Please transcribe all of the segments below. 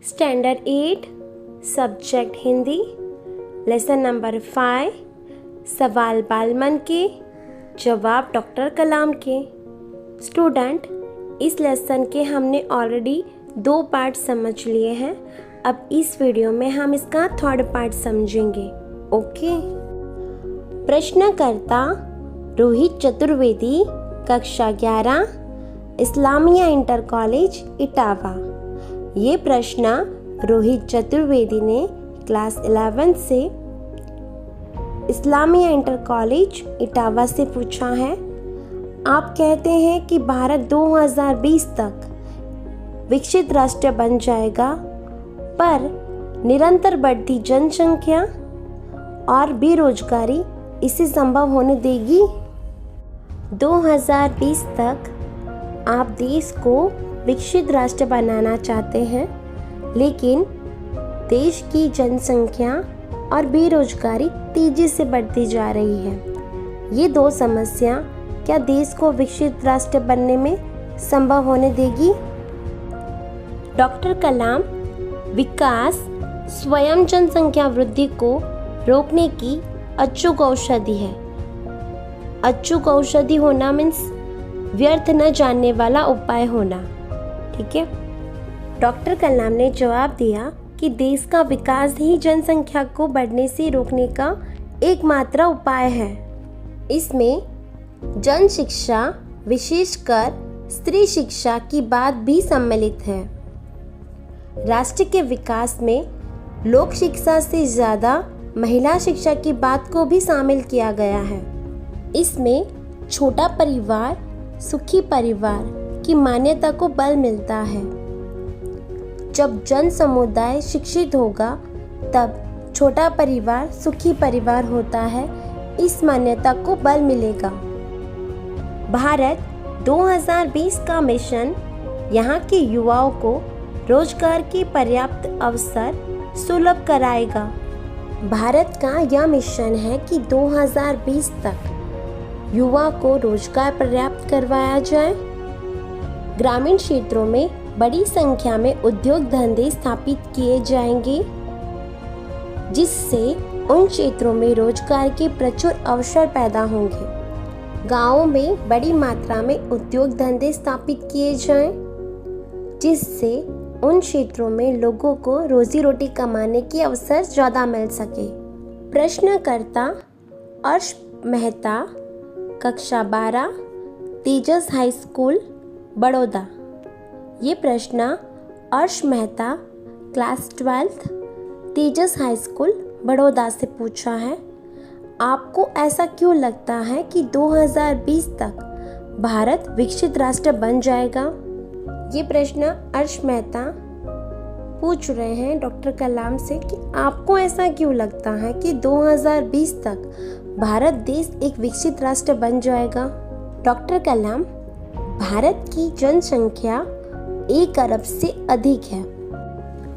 Standard 8 subject Hindi lesson number 5 सवाल बालमन के जवाब डॉक्टर कलाम के। स्टूडेंट, इस लेसन के हमने ऑलरेडी 2 पार्ट समझ लिए हैं। अब इस वीडियो में हम इसका 3rd पार्ट समझेंगे। ओके। प्रश्नकर्ता रोहित चतुर्वेदी, कक्षा 11, इस्लामिया इंटर कॉलेज इटावा। ये प्रश्न रोहित चतुर्वेदी ने क्लास 11 से इस्लामिया इंटर कॉलेज इटावा से पूछा है। आप कहते हैं कि भारत 2020 तक विकसित राष्ट्र बन जाएगा, पर निरंतर बढ़ती जनसंख्या और बेरोजगारी इसे संभव होने देगी। 2020 तक आप देश को विकसित राष्ट्र बनाना चाहते हैं, लेकिन देश की जनसंख्या और बेरोजगारी तेजी से बढ़ती जा रही है। ये 2 समस्या क्या देश को विकसित राष्ट्र बनने में संभव होने देगी? डॉक्टर कलाम विकास स्वयं जनसंख्या वृद्धि को रोकने की अचूक औषधि है। अचूक औषधि होना मीन्स व्यर्थ न जानने वाला उपाय होना। ठीक है। डॉक्टर कलाम ने जवाब दिया कि देश का विकास ही जनसंख्या को बढ़ने से रोकने का एकमात्र उपाय है। इसमें जन शिक्षा, विशेषकर स्त्री शिक्षा की बात भी सम्मिलित है। राष्ट्र के विकास में लोक शिक्षा से ज़्यादा महिला शिक्षा की बात को भी शामिल किया गया है। इसमें छोटा परिवार, सुखी परिवार की मान्यता को बल मिलता है। जब जन समुदाय शिक्षित होगा, तब छोटा परिवार सुखी परिवार होता है। इस मान्यता को बल मिलेगा। भारत 2020 का मिशन यहाँ के युवाओं को रोजगार के पर्याप्त अवसर सुलभ कराएगा। भारत का यह मिशन है कि 2020 तक युवा को रोजगार पर्याप्त करवाया जाए। ग्रामीण क्षेत्रों में बड़ी संख्या में उद्योग धंधे स्थापित किए जाएंगे, जिससे उन क्षेत्रों में रोजगार के प्रचुर अवसर पैदा होंगे। गांवों में बड़ी मात्रा में उद्योग धंधे स्थापित किए जाएं, जिससे उन क्षेत्रों में लोगों को रोजी रोटी कमाने के अवसर ज़्यादा मिल सके। प्रश्नकर्ता अर्श मेहता, कक्षा 12, तेजस हाई स्कूल बड़ौदा। ये प्रश्न अर्श मेहता, क्लास 12, तेजस हाई स्कूल बड़ौदा से पूछा है। आपको ऐसा क्यों लगता है कि 2020 तक भारत विकसित राष्ट्र बन जाएगा? ये प्रश्न अर्श मेहता पूछ रहे हैं डॉक्टर कलाम से कि आपको ऐसा क्यों लगता है कि 2020 तक भारत देश एक विकसित राष्ट्र बन जाएगा? डॉक्टर कलाम, भारत की जनसंख्या 1 अरब से अधिक है।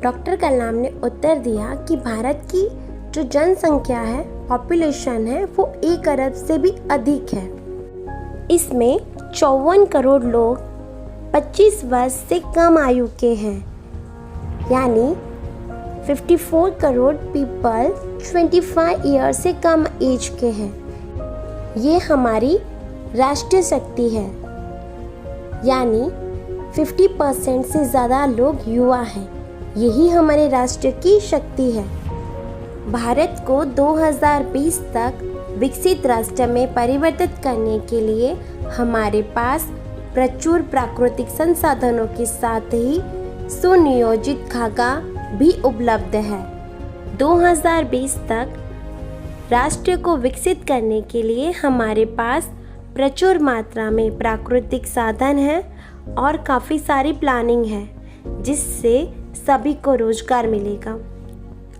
डॉक्टर कलाम ने उत्तर दिया कि भारत की जो जनसंख्या है, पॉपुलेशन है, वो 1 अरब से भी अधिक है। इसमें 54 करोड़ लोग 25 वर्ष से कम आयु के हैं, यानी 54 करोड़ पीपल 25 ईयर से कम एज के हैं। ये हमारी राष्ट्रीय शक्ति है, यानी 50% से ज़्यादा लोग युवा हैं। यही हमारे राष्ट्र की शक्ति है। भारत को 2020 तक विकसित राष्ट्र में परिवर्तित करने के लिए हमारे पास प्रचुर प्राकृतिक संसाधनों के साथ ही सुनियोजित खाका भी उपलब्ध है। 2020 तक राष्ट्र को विकसित करने के लिए हमारे पास प्रचुर मात्रा में प्राकृतिक साधन है और काफ़ी सारी प्लानिंग है, जिससे सभी को रोजगार मिलेगा।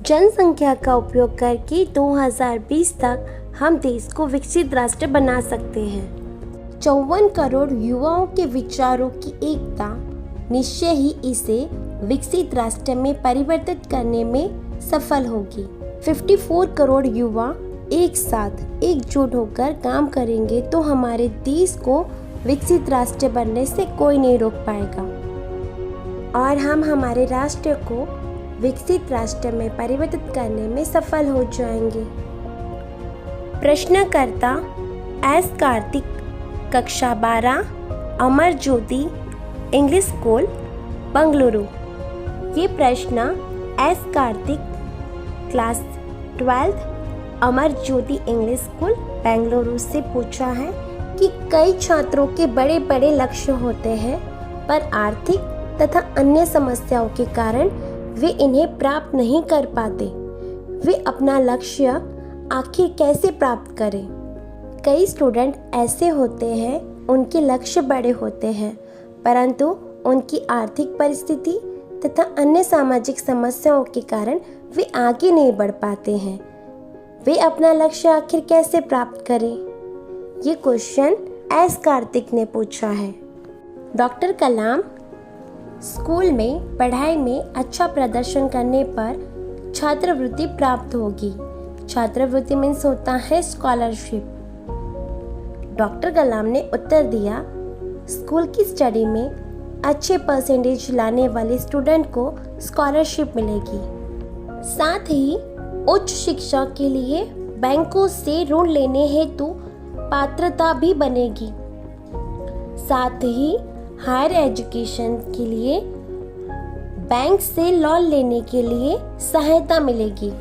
जनसंख्या का उपयोग करके 2020 तक हम देश को विकसित राष्ट्र बना सकते हैं। 54 करोड़ युवाओं के विचारों की एकता निश्चय ही इसे विकसित राष्ट्र में परिवर्तित करने में सफल होगी। 54 करोड़ युवा एक साथ एकजुट होकर काम करेंगे तो हमारे देश को विकसित राष्ट्र बनने से कोई नहीं रोक पाएगा। और हम हमारे राष्ट्र को विकसित राष्ट्र में परिवर्तित करने में सफल हो जाएंगे। प्रश्नकर्ता एस कार्तिक, कक्षा 12, अमर ज्योति इंग्लिश स्कूल, बेंगलुरु। ये प्रश्न S Kartik, class 12, Amar Jyoti English school, Bengaluru से पूछा है कि कई छात्रों के बड़े बड़े लक्ष्य होते हैं, पर आर्थिक तथा अन्य समस्याओं के कारण वे इन्हें प्राप्त नहीं कर पाते। वे अपना लक्ष्य आखिर कैसे प्राप्त करें? कई स्टूडेंट ऐसे होते हैं, उनके लक्ष्य बड़े होते हैं, परंतु उनकी आर्थिक परिस्थिति तथा अन्य सामाजिक समस्याओं के कारण वे आगे नहीं बढ़ पाते हैं। वे अपना लक्ष्य आखिर कैसे प्राप्त करें? ये क्वेश्चन एस कार्तिक ने पूछा है। डॉक्टर कलाम, स्कूल में पढ़ाई में अच्छा प्रदर्शन करने पर छात्रवृत्ति प्राप्त होगी। छात्रवृत्ति मीन्स होता है स्कॉलरशिप। डॉक्टर कलाम ने उत्तर दिया, स्कूल की स्टडी में अच्छे परसेंटेज लाने वाले स्टूडेंट को स्कॉलरशिप मिलेगी। साथ ही उच्च शिक्षा के लिए बैंकों से ऋण लेने हेतु पात्रता भी बनेगी। साथ ही हायर एजुकेशन के लिए बैंक से लोन लेने के लिए सहायता मिलेगी।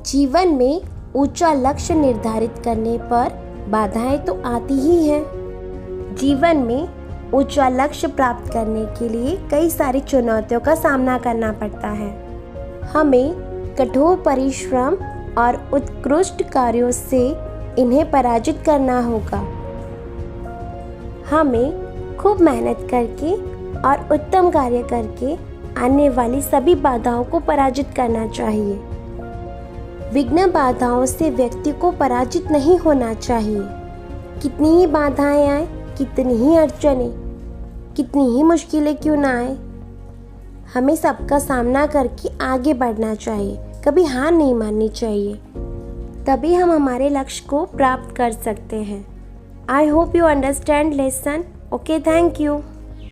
जीवन में ऊंचा लक्ष्य निर्धारित करने पर बाधाएं तो आती ही हैं। जीवन में ऊंचा लक्ष्य प्राप्त करने के लिए कई सारी चुनौतियों का सामना करना पड़ता है। हमें कठोर परिश्रम और उत्कृष्ट कार्यों से इन्हें पराजित करना होगा। हमें खूब मेहनत करके और उत्तम कार्य करके आने वाली सभी बाधाओं को पराजित करना चाहिए। विघ्न बाधाओं से व्यक्ति को पराजित नहीं होना चाहिए। कितनी ही बाधाएं आए, कितनी ही अड़चनें, कितनी ही मुश्किलें क्यों ना आए, हमें सबका सामना करके आगे बढ़ना चाहिए। कभी हार नहीं माननी चाहिए, तभी हम हमारे लक्ष्य को प्राप्त कर सकते हैं। I hope you understand lesson. Okay, thank you.